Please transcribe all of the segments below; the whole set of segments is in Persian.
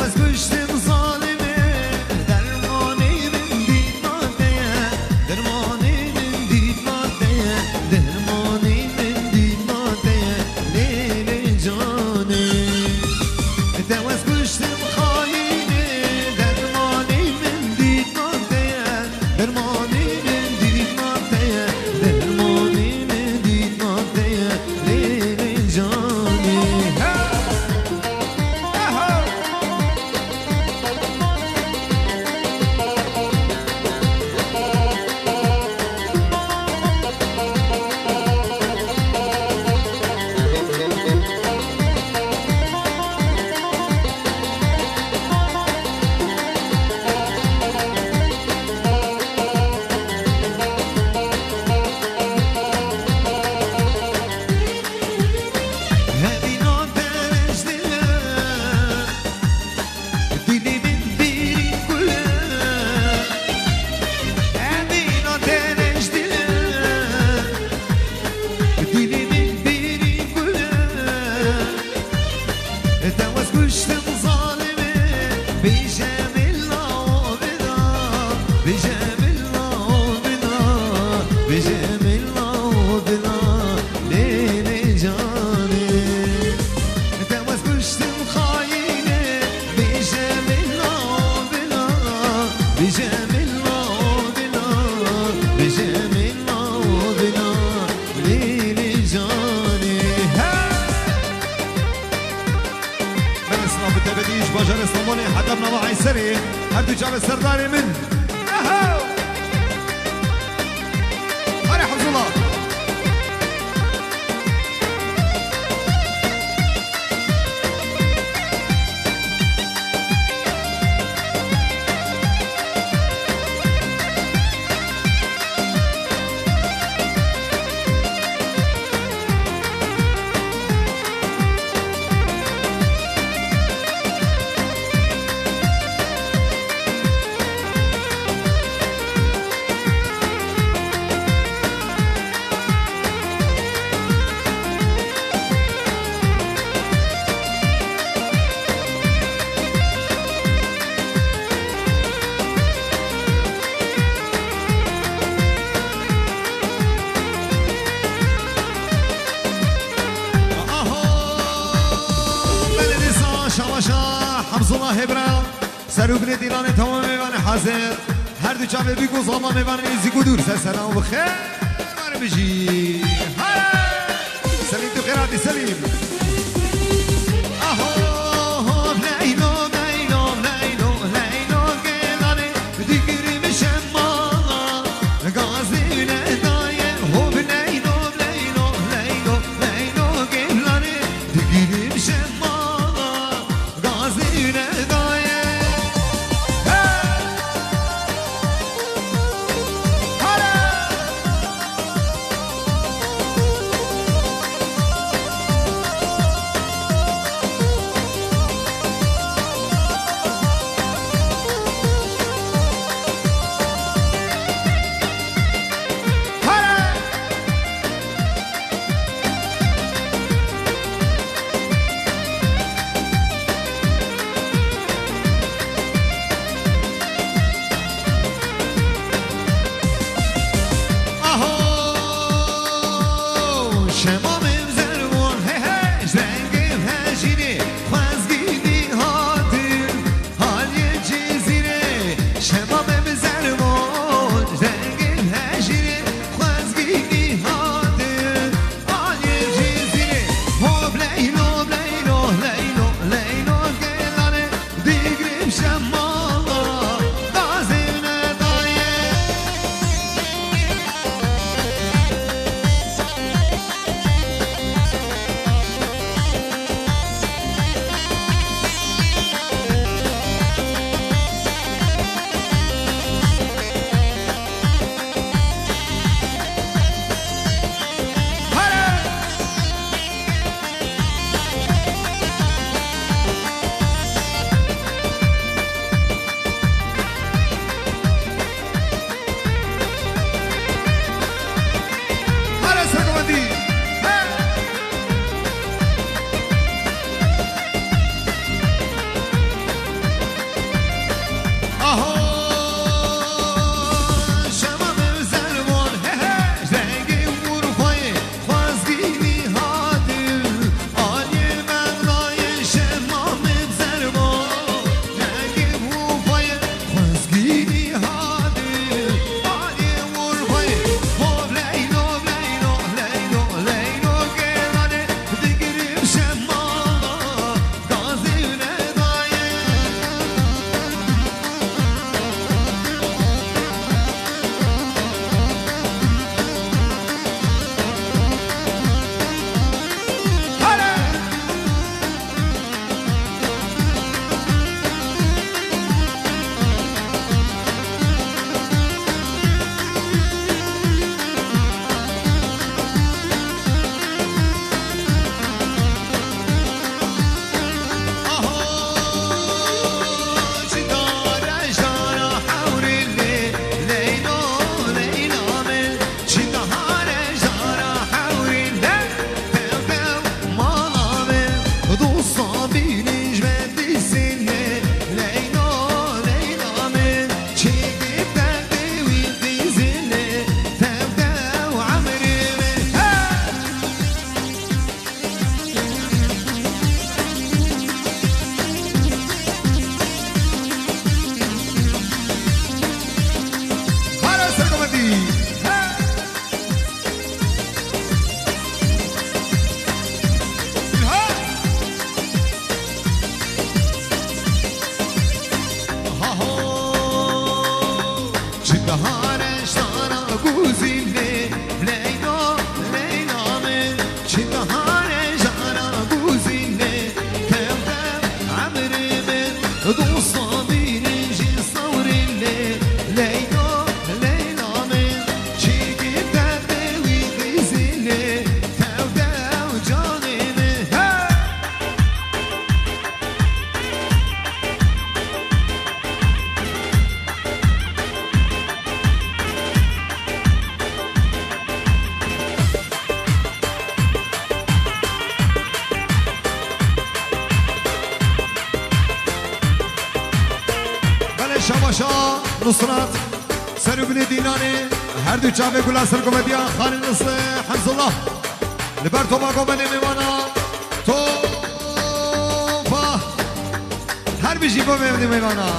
از گشتم ظالمه درمانی من دید مادهه درمانی من دید مادهه درمانی من دید مادهه لیل جانه تو از گشتم خاینه درمانی من دید مادهه درمانی من دید مادهه درمانی من دید مادهه لیل جانه باجر اسلامانی حدب نوا عیسری هر دو جاب سرداری من هاری حفظ الله حفظ الله هبرا سروبن دیران تمام میوان حاضر هر دو چاوه بیگو زمان میوان ایزیگو دور سلام بخیر من بجی سلیم تو خیراتی سلیم دوستا بینیجی سوریلی لیلا لیلا من چیگی درده وی غیزیلی توده و جانی من شباشا نصرت سربني ديناني هر دو چاوه گل اصر کمدیا خانه نصر حمز الله لبر تو باقو بنی میوانا تو با هر بیشی با بنی میوانا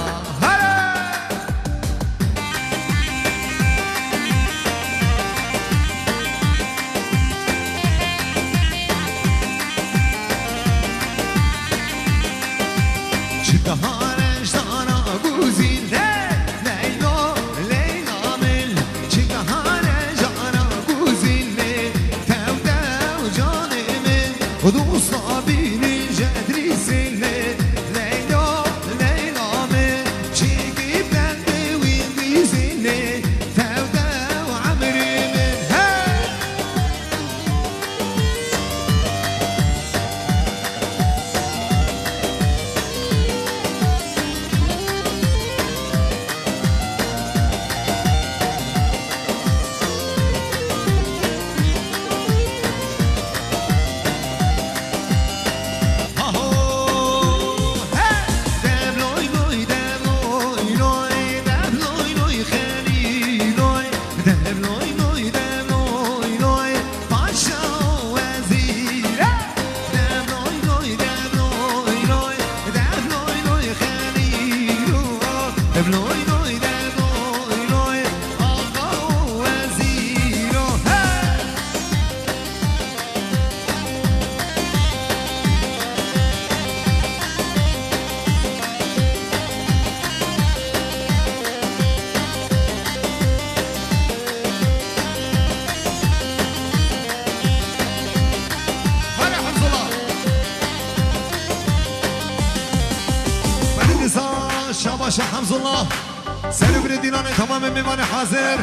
چیدهانش دانا گوزی لیلا لیلا مل چیدهانش دانا گوزی توده و جان من و دوستا بینی جدری سیلی لیلا لیلا مل چیگی بنده وی بیزیلی توده و عمری من شاباش حمز الله سربر دینان تمام میوان حاضر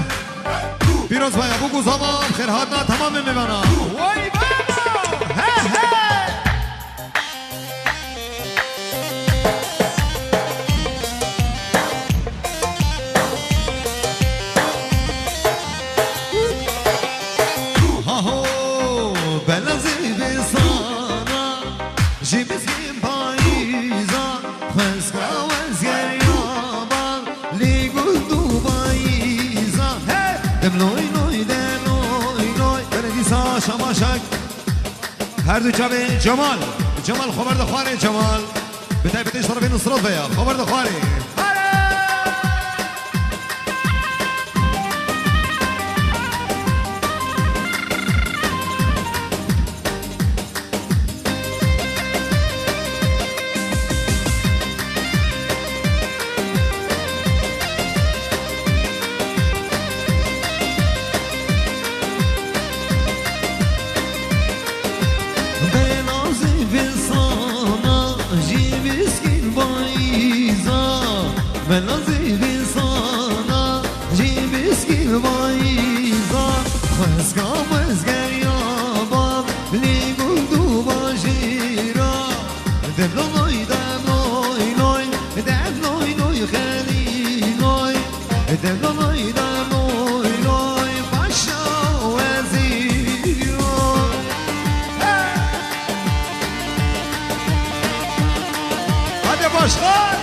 پیروز بایا بگو زمان خیرهاتنا تمام میوانا وای بابا هی هی هاهو بلازی بسانا جیبسیم پاییزا خسکا شماشک هر دو جاوه جمال جمال خبرد خواره جمال به تایبتش طرف نصرت بیا خبرد خواره بلازی بسانا جیبسکی بایزا خسکا مزگریابا لیگو دو باشیرا دبلوی دبلوی نوی دبلوی نوی خیلی نوی دبلوی دبلوی نوی پاشا وزیرو هده باشخار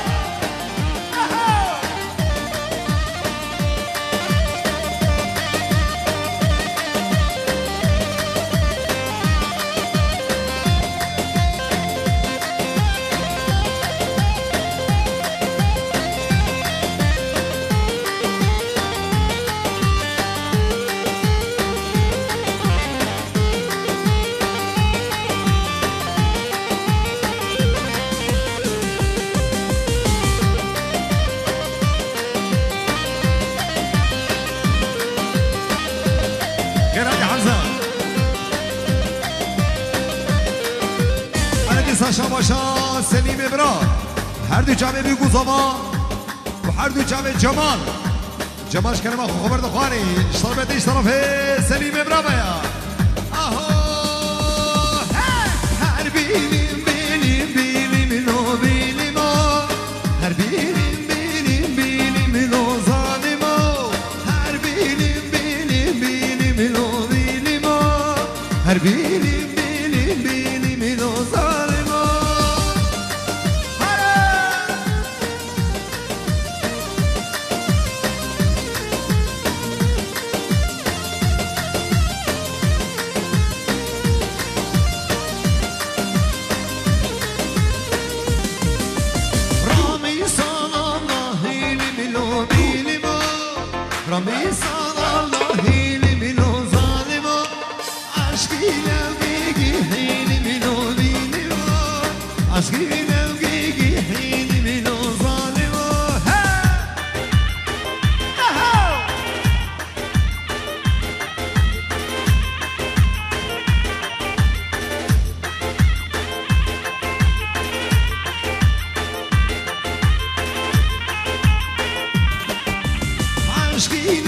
شباشا سلیم ابرا هر دو چاوه بگو زمان و هر دو چاوه جمال جمالش کنه ما خبر دخوانی اشترابت طرف سلیم ابراهیم آهو هر بینیم بینیم بینیم نو بینیم هر بینیم بینیم بینیم نو ظالم هر بینیم بینیم بینیم نو بینیم هر بینیم بینیم بینیم نو ظالم رامي صار الله هيلي منو ظالمو عشقي لوقيقي هيلي منو بينمو عشقي لوقيقي هيلي منو ظالمو عشقي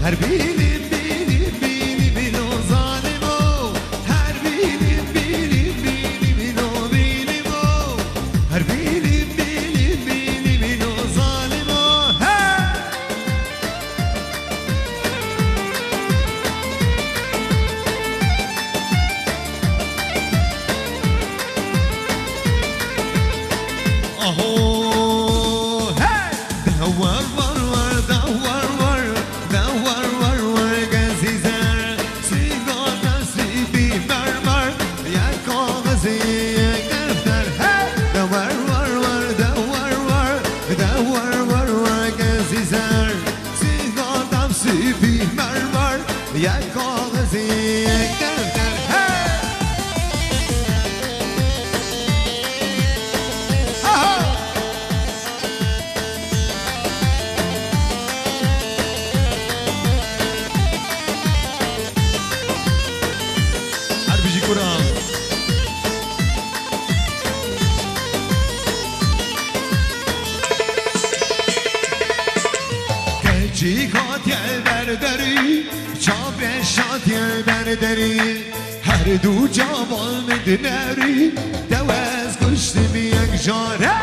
هر بینیم بینیم بینیم نو ظالمو هر بینیم بینیم بینیم نو بینیمو هر بینیم بینیم بینیم نو ظالمو آهو دهور ور دهور يا كاغذي دفتر حربجي كرام كجي كاتي بردري چابر شاتی برداری هر دو جوان مدنری دوز کشتی بی یک جاره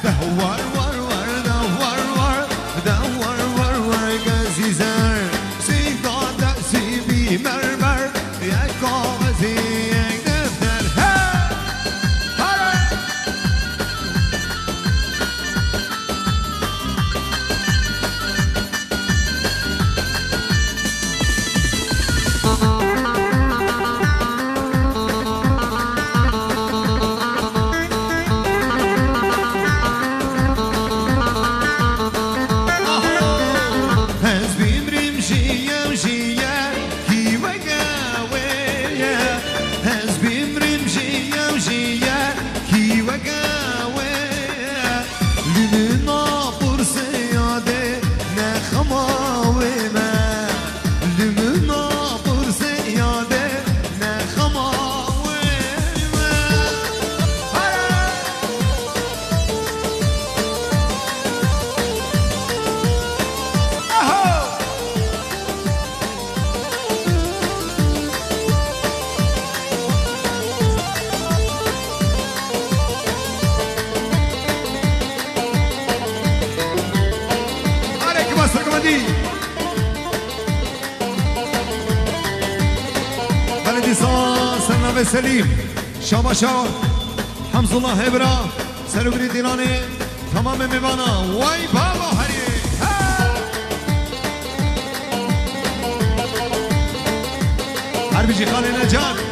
دوار وار وار دوار وار دوار وار وار گزی زر سیگار دستی بی مرمر یک کاغذی یک دفتر بلدي صار سنة سليم شابا شاب حمز الله هبرا سلوبري ديراني تمام میوانا وای بابا هری هر بیجی خاله نجان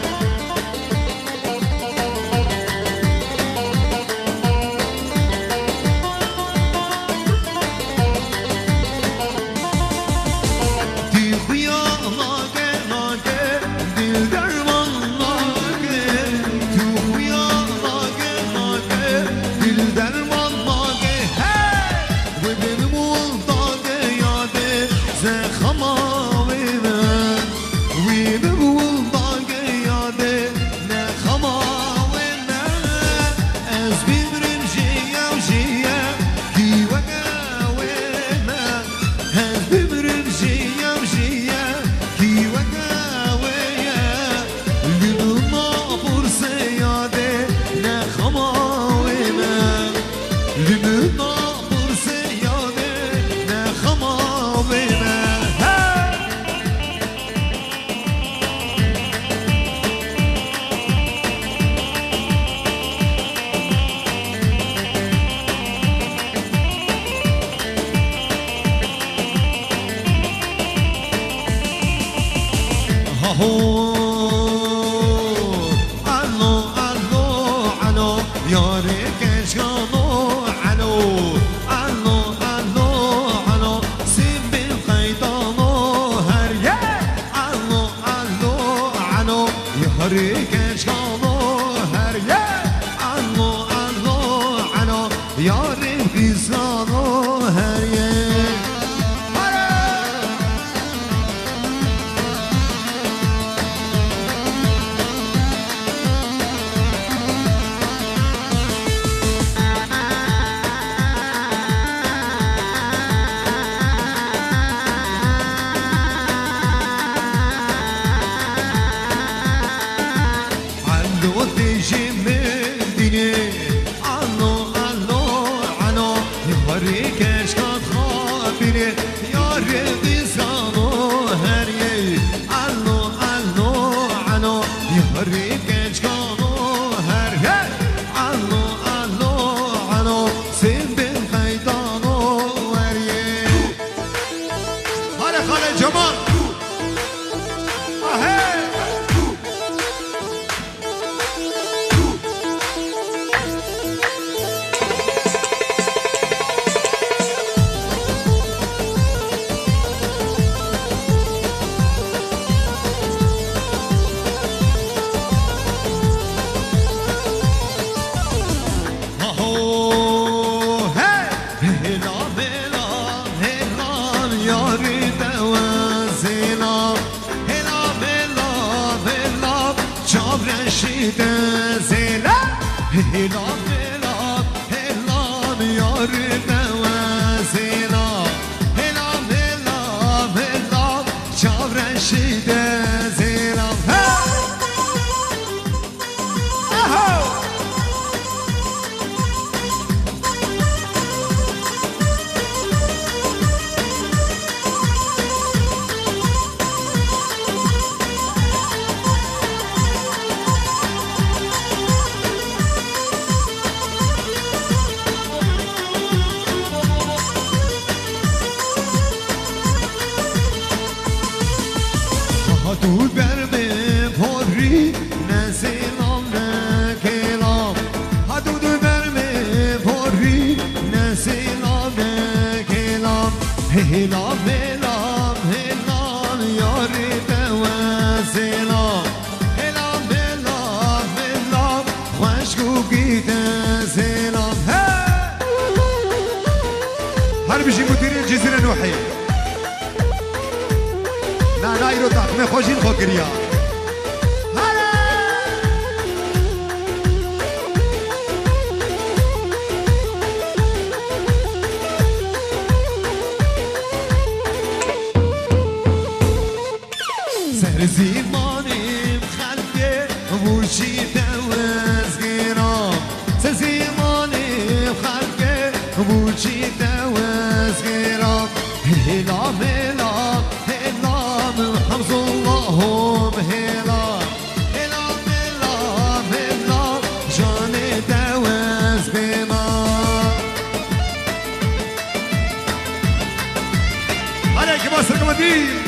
هلا كبار سرقمدين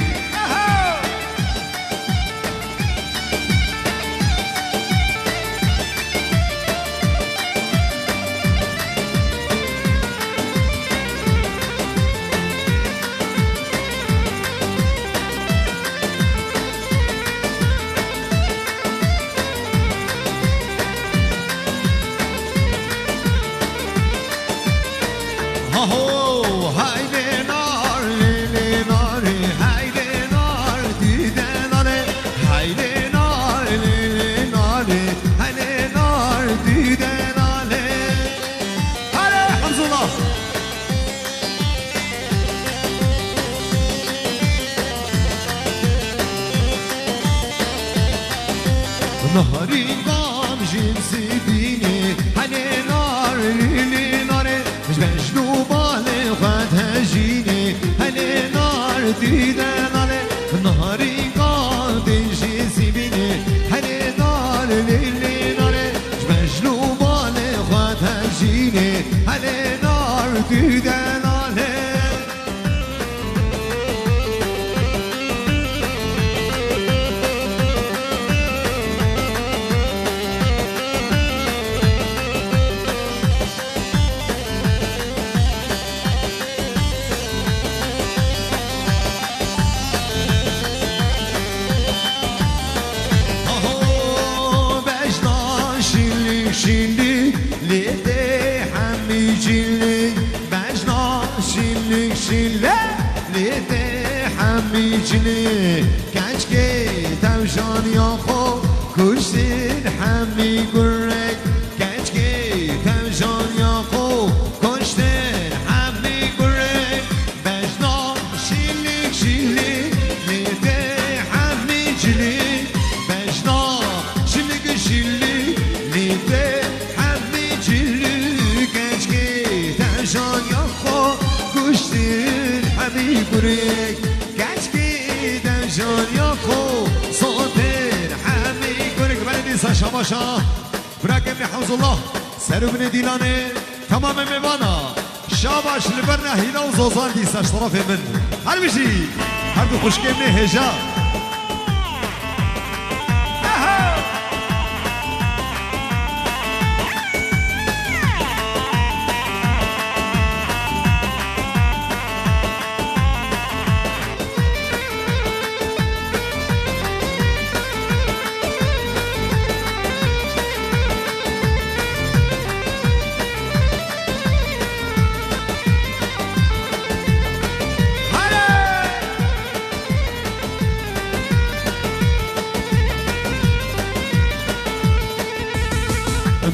نهاری گام جنسی بینی هنی نار لیلی ناره جبجلو باله خود هجینی هنی نار دیده ناره نهاری گام جنسی بینی هنی نار لیلی ناره جبجلو باله خود هجینی هنی نار دیده ناره شیلی لیده همی جیلی بجنا شیلی شیلی لیده همی جیلی کچکی توشان یا خو کشتین همی گرک کچکی توشان یا خو کشتین همی گرک بجنا شیلی شیلی لیده همی جیلی بجنا شیلی شیلی لیده جان یا خو کشتین همی گریک کچکی در جان یا خو صوتین همی گریک بله دیسا شباشا برک ابن حوز الله سر ابن دیلانه تمام میوانا شاباش لبرنا هیلا و زوزان دیسا شطرف من هر بشی هر دو خوشک ابن هجا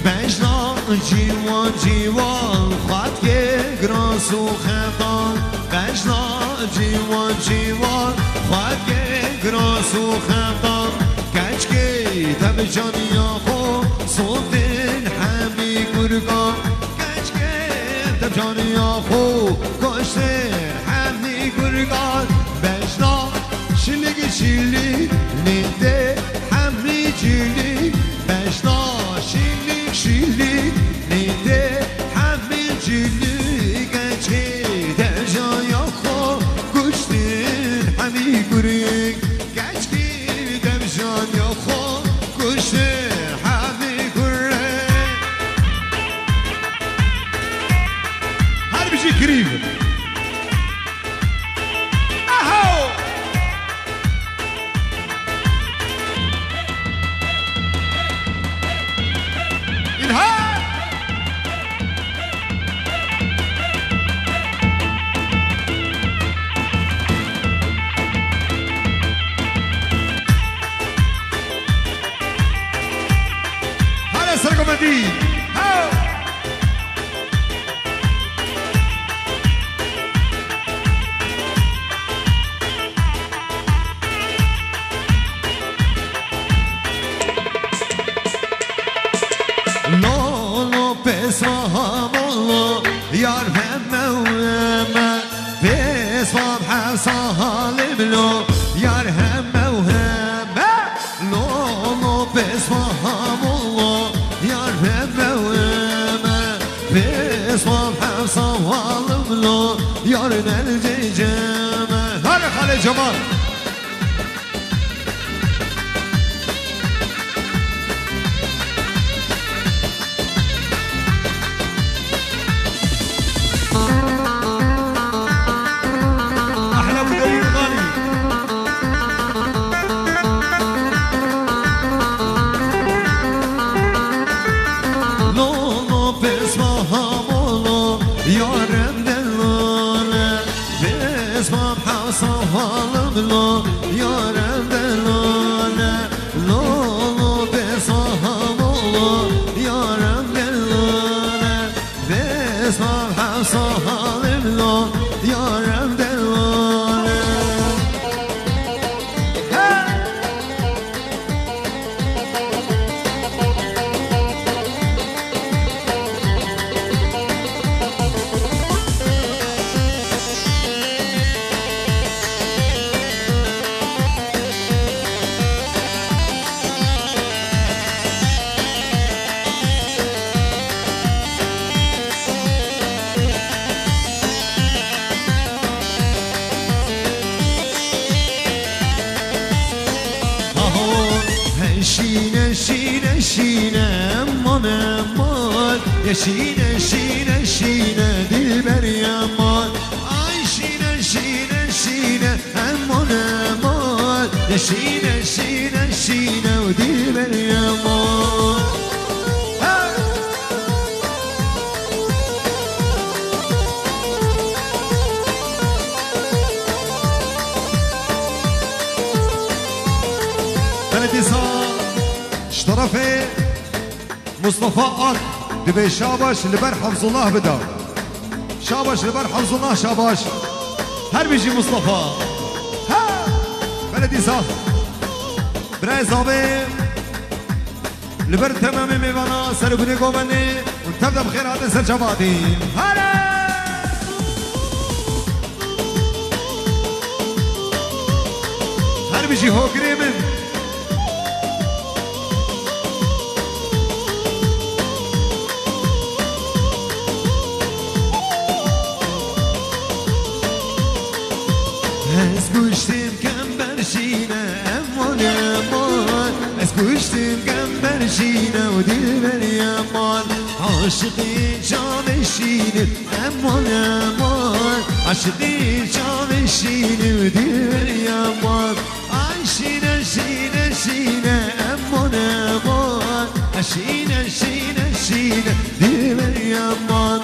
بجنا جیوان جیوان خط که گراس و خطان بجنا جیوان جیوان خط که گراس و خطان کچ که تب جانی خو صوتین همی گرگان کچ که تب جانی خو کشتین همی گرگان بجنا شیلی شیلی لیده همی جیلی بجنا شیلی شیلی لیده همی جیلی گچی در جای خو کشتین همی گریک گچی در جای خو کشتین همی گریک هر بشی کریب سرگمدی لولو بسوام الله یار همه بسوام حسال بلو یار همه لولو بسوام الله یار همه بسوام حسال بلو یار نلجمه هر خاله جمال احلى ابو دليل غالي لولو بسمها مولو يارم دلونه بسمم حصوها لولو يارم دلونه لولو بسمها مولو يارم دلونه بسمم حصوها لولو يارم دلونه شینه شینه شینه امان امان یه شینه شینه شینه دل بری امان آی شینه شینه شینه امان امان یه شینه شینه شینه و دل بری امان طرف مصطفى آل دبي شاباش لبر حفظ الله بدا شاباش لبر حفظ الله شاباش هر بيجي مصطفى ها بلدي صاف براي زابي لبر تمام ميوانا سربني قومني وتبدا بخير هذا سر جوادي هلا هر بيجي هو كريمن گوشتیم کم برشینه امان امان از گوشتیم کم برشینه و دل بری امان عاشقی جا بشینه امان امان عاشقی جا بشینه و دل بری امان آی شینه شینه شینه امان امان شینه شینه شینه دل بری امان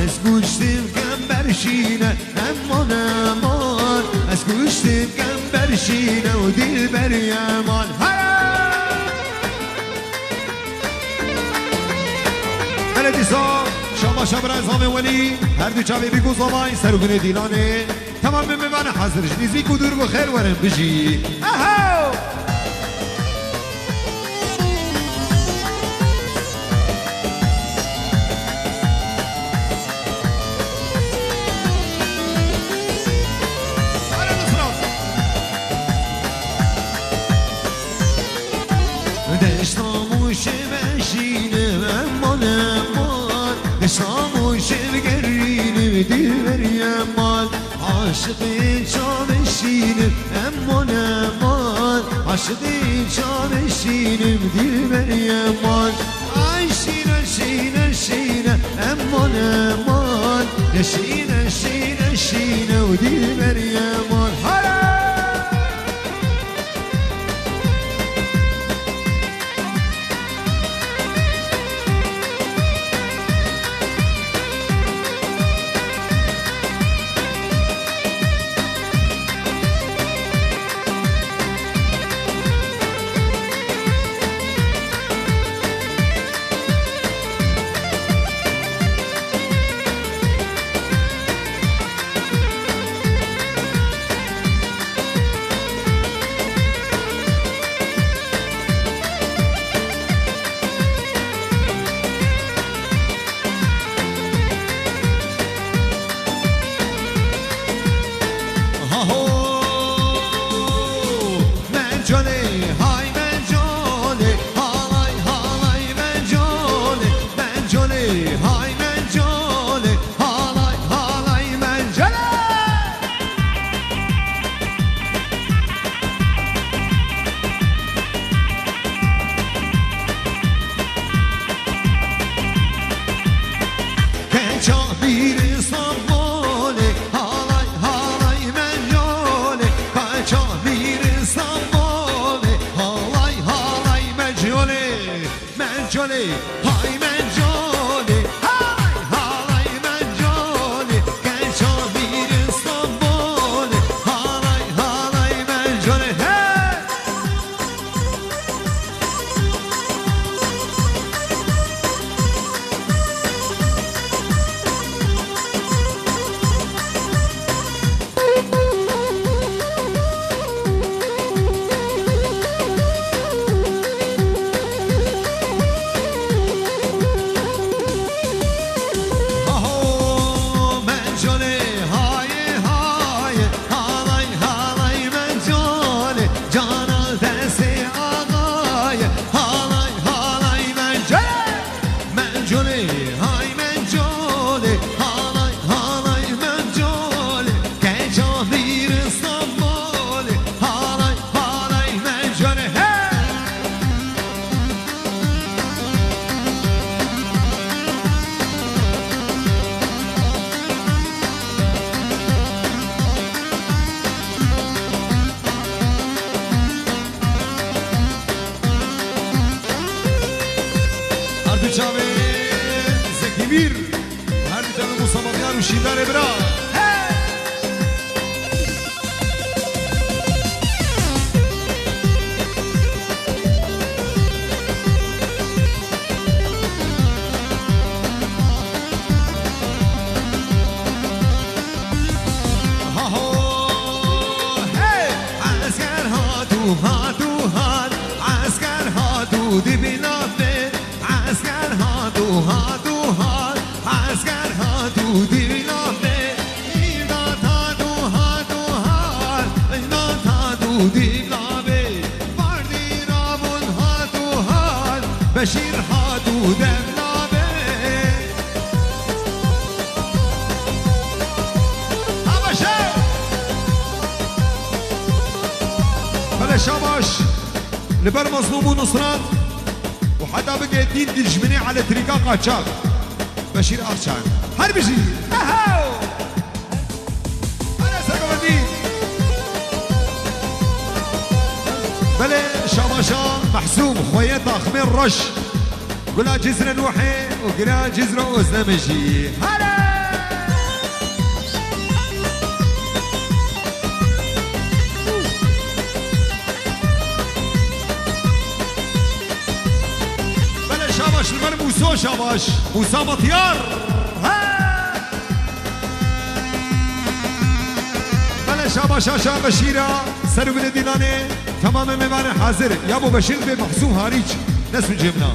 از گوشتیم کم برشینه امان امان از گوشتیم کم برشینه و دل بری امان بلدی صاحب شما شب رزام ولی هر دو چاوی بگو زمای سرگون دیلانه تمام میمانه حضرش نیزی کدور بخیر ورم بجی اهو دشتاموش بشینه امان امان دشتاموش بگرینه دل بری امان عاشقی جا بشینه امان امان عاشقی جا بشینه دل بری امان آی شینه شینه شینه امان امان شینه شینه شینه و دل بری امان شیدار برا دی بلافه عسکر ها دو ها دو ها عسکر ها دو دی بلافه اینا تا دو ها دو ها اینا تا دو دی بلافه مردی رامون ها دو ها بشیر ها دو دبلافه همشه بله شاباش لبر مظلوم ونصران وحدا بقى دين تجمني على تريقا قاتشاق بشير أرشان هربشي أهو أنا ساقب الدين بلي شاماشا محسوم خويتا خمير رش قلا جزر نوحي وقلا جزر أزنمشي هلا شاباش المر موسى شاباش موسى مطيار بله شاباش آشا بشيرة سرو بن ديلاني تمام ميوان حاضر يا ابو بشير بمحسوم هاريج نسم جبنا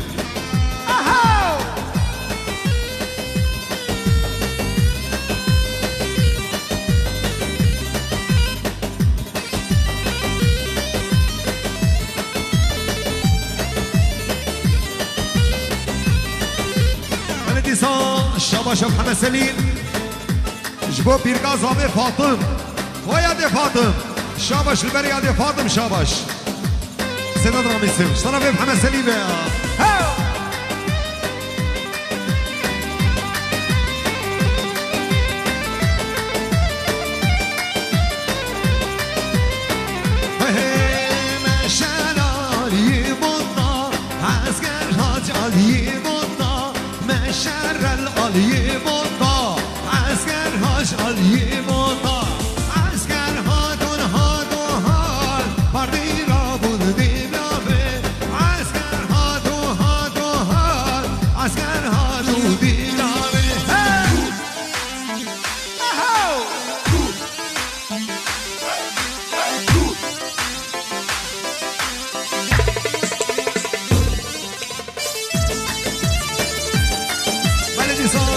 شاباش محمد سليم جبو بيرقاز ابي فاطم ويا دي فاطم شاباش البريا دي فاطم شاباش سيدنا رامي سيف صرف محمد سليم علی موتا عسکر هاش علی موتا عسکر ها دون ها دو ها مردی را بود دیلابه عسکر ها دو ها دو ها عسکر ها دو دیلابه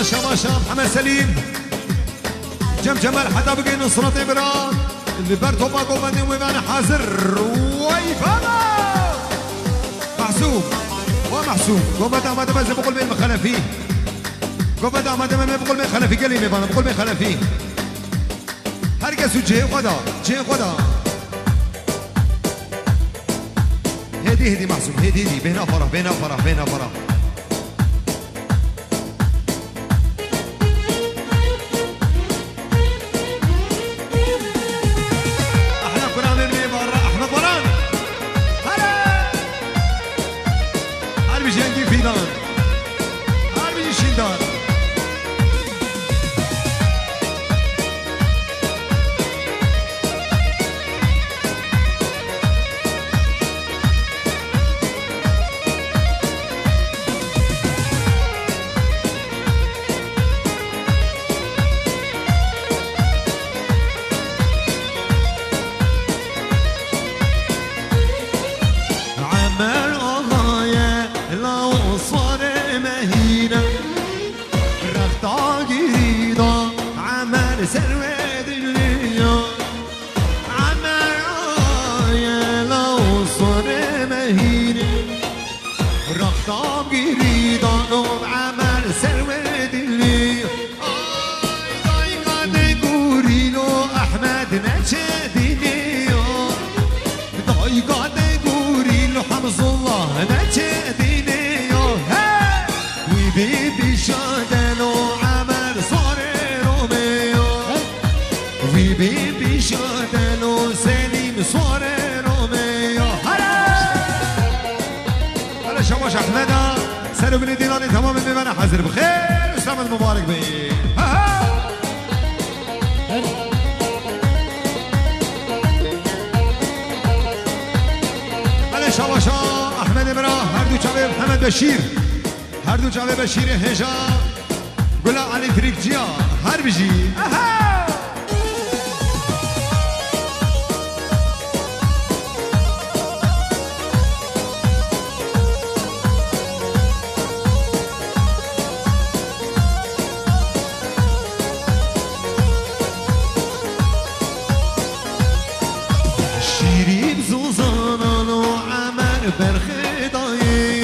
شاباشا محمد سليم جم جمال حدا بقي نصرة إبرام اللي برتو باقو بني ويبان حاضر ويفانا محسوم ومحسوم قوبة عمد بزي بقول مين مخلفي قوبة عمد مين بقول مين خلفي قلي ميبانا بقول مين خلفي هرقسو جي خدا جي خدا هدي محسوم هدي بينا فرح بينا فرح بينا فرح شاباش احمد سلو بن ديناني تمام بمعنى حاضر بخير وسلامة مبارك بيه محمد بشیر هر دو جاوه بشیر هجا گلا علی تریکجیا هر بجی شیرین زوزانان و عمر برخدایی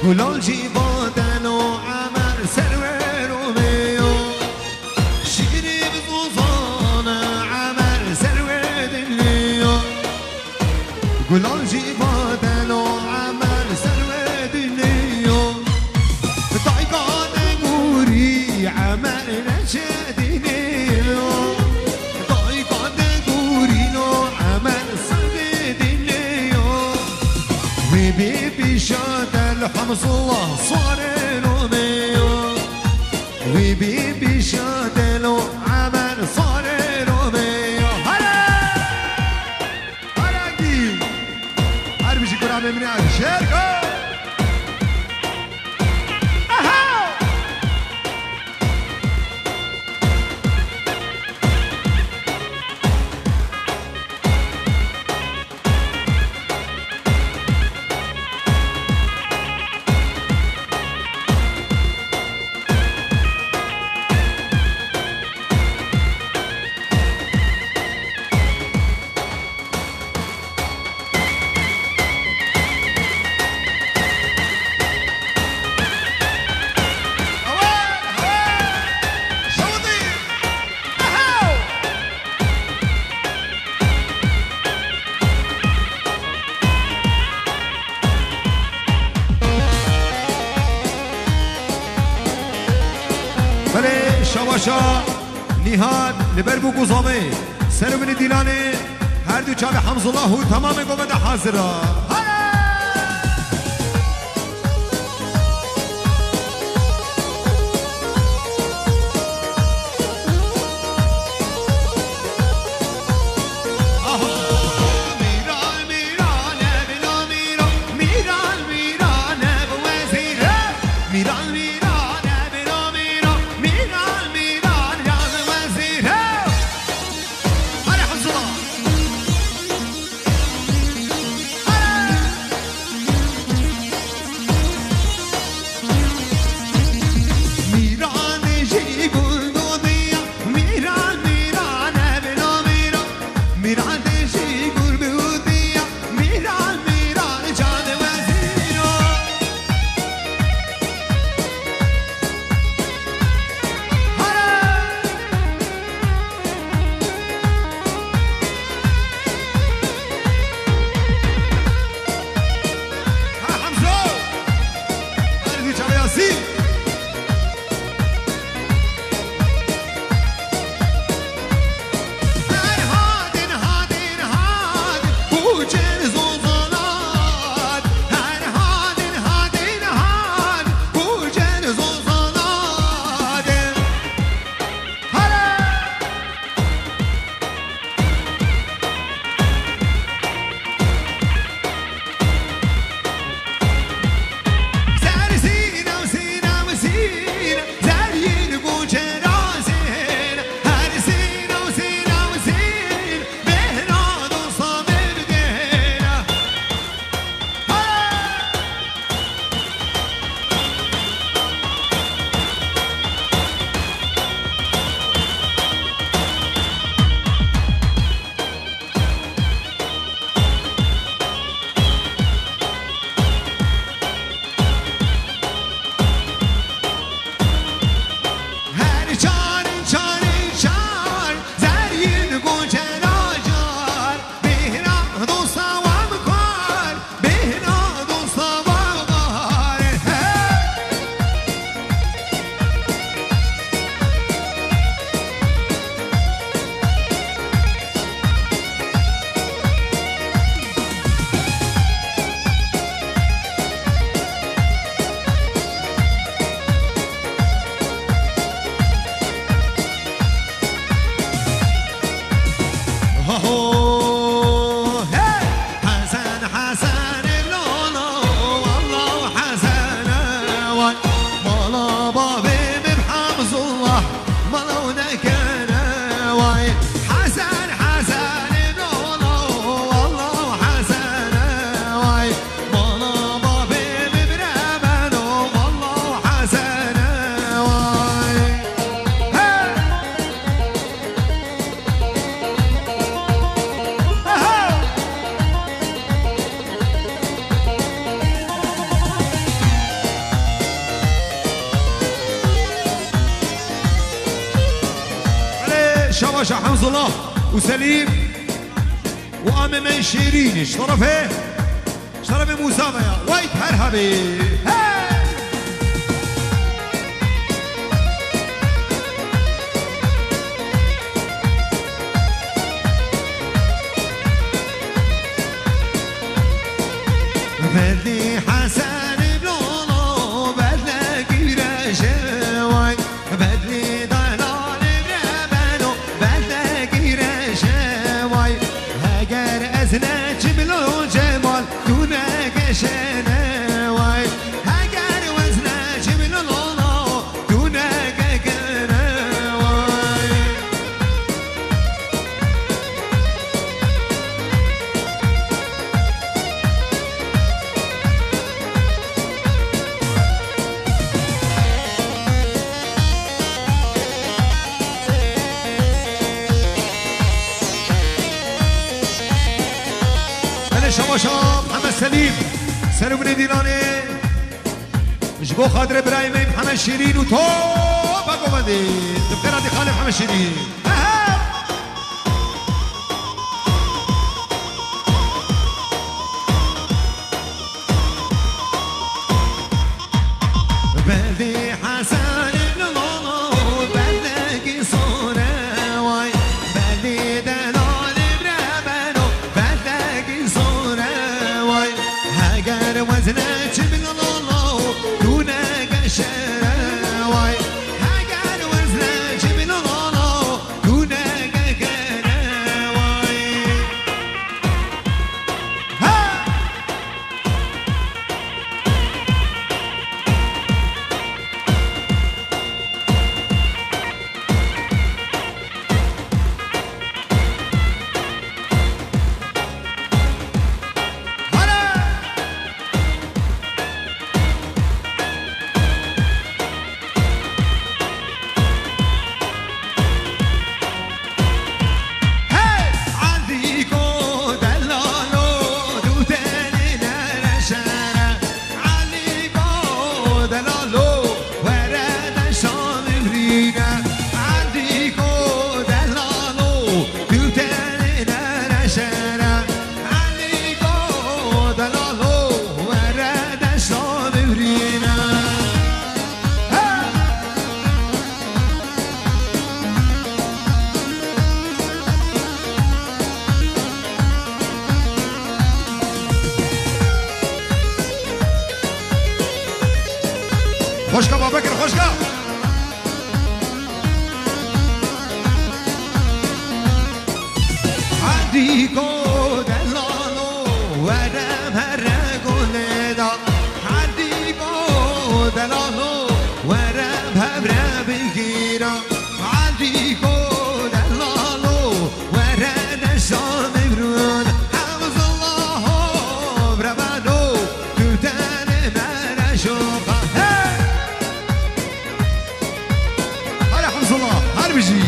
گلال جیبادن و عمر سرور و میو شیرین زوزان عمر سرور دنیا گلال جیبادن و عمر سرور دنیا دایگان گوری عمر نشدینیو دایگان گوری نو عمر سرور دنیا وی بی بیشاد الحمص الله صار روميو ويبي بيشادلو عمل صار روميو هلا هلا دي هل بيجي كرام من شاركو بله شواشا نهاد لبربو گوزامه سر من دیلانه هر دو چاوه حمز الله و تمام گومده حاضره الله وسليم وأمام شيرين شرفه شرف موسامية وايد هرهبي بدي حسن بلولو بدنا كبيرة شواي بدي ضلال برابانو بدنا كبيرة شواي هاجر أزنا جبلو جمال دونك شنواي هاجر وزنا جبلو لولو دونك كنواي شباب محمد سليم سلام ندیرانه جبو خاطر ابراهیم محمد شیرین و تو بگو بندی تو خیراتی خاله محمد شیرین بلدی حسن لولو بلدی صوره وای بلدی دلال برابنو بلدی صوره وای هگر وزنه چی بلولو دونه گشره وای هگر وزنه چی بلولو دونه گشره وای خوشگاه بابا بکر خوشگاه عنديكو دلالو ورم هرقو لدا عنديكو دلالو ورم هرب الجيرا عنديكو دلالو ورم شام برون حفظ الله بربادو تلتان مرشوقا الله هربجي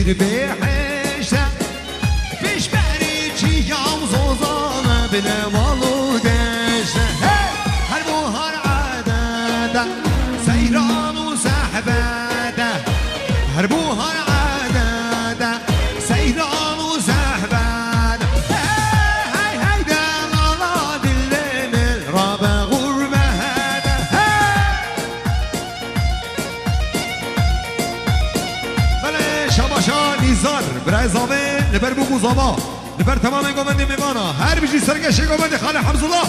شیر بهشته پیش بری چیم زوزانه بله والو دشته هر بوهر عدده سیران و صحبته هر بوهر عدده سیران و صحبته هی هی دل آلا دل مل را به غربه هده بله شباشا نیزار برای زامه لبر بگو زاما لبر تمام گومنده میوانا هر بیشی سرگشه گومنده خاله حمزالله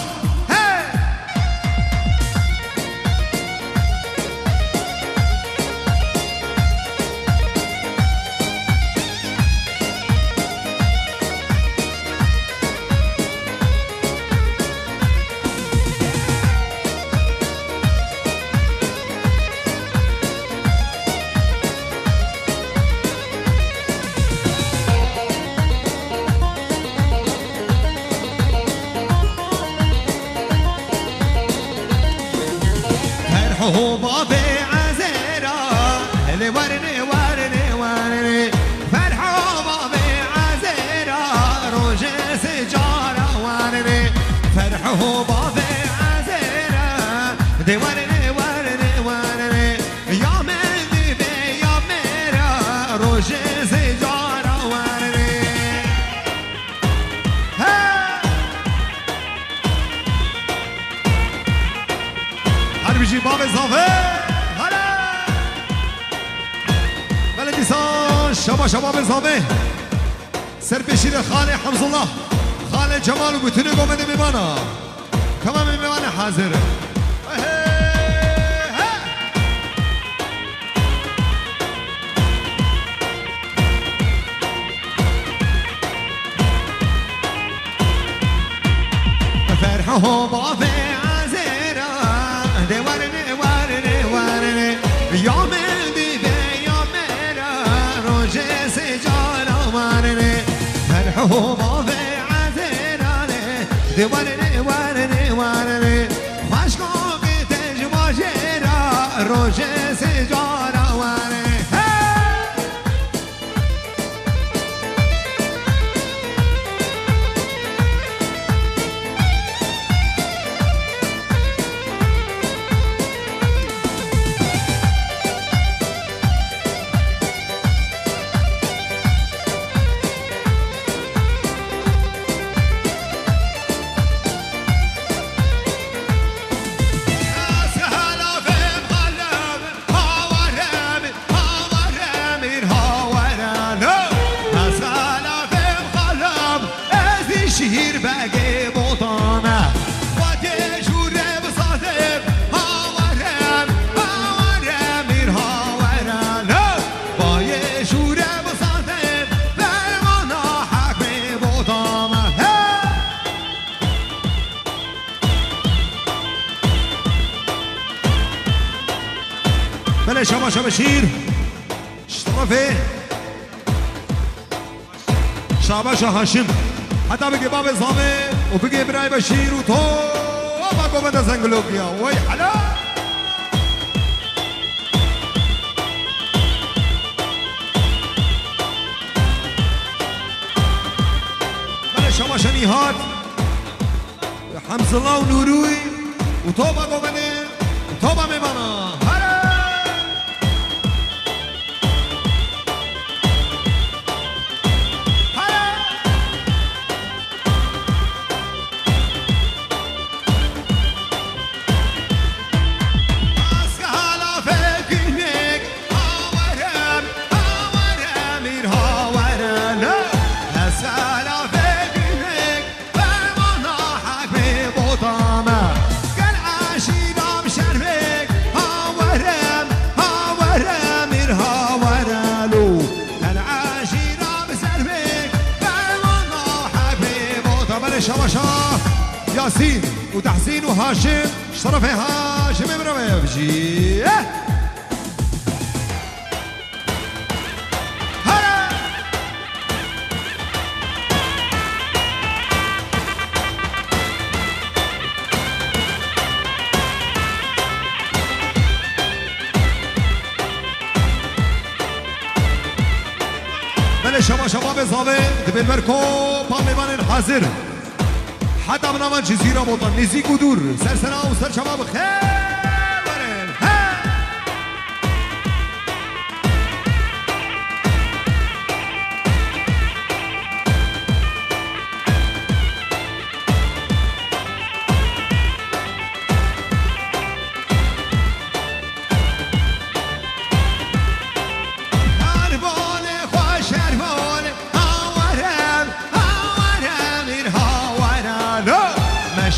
هو بابي عزيرة اللي ورني ورني ورني فرحوا بابي عزيرة روجي سجارة ورني فرحوا بابي عزيرة دي ورني ورني ورني يا مهدي بي يا ميرا روجي سجارة ورني بيجي باب الزافه هلا بلدي سان شبا شباب الزافه سر بشير خالي حمز الله خالي جمال وبتوني قومني ميمانا تمام ميمانا حاضر فرحه بابي دي ورني ورني ورني يا مهدي بي يا ميرا روجي سجارة ورني فرحوا بابي عزيراني دي ورني ورني ورني مشكوك تجمع جيرا روجي سجارة ورني شهیر بگه بوتانه و تجوره بسازم هاورم هاورم میر هاورم با یه شوره بسازم برمانا حکم بوتانه بله شما شما شیر اشترافه شعبش هاشم حتی بگه باب زامه و بگه برای بشیر و تو با گوبنده زنگلوکیا وی حالا بله شما شنیهات حمز الله و نوروی و تو با گوبنده و تو با میمانا شباشا ياسين وتحسين وهاشم شرف هاشم ابراهيم بجي بله شما شباب زاوه دبل برکو پامیوان حاضر حتی بنامان جزیره بودن نزدیک و دور سرسنا و سر شباب خیر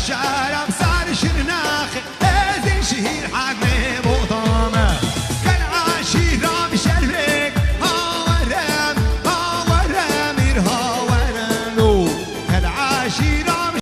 شعرم سر شیرینه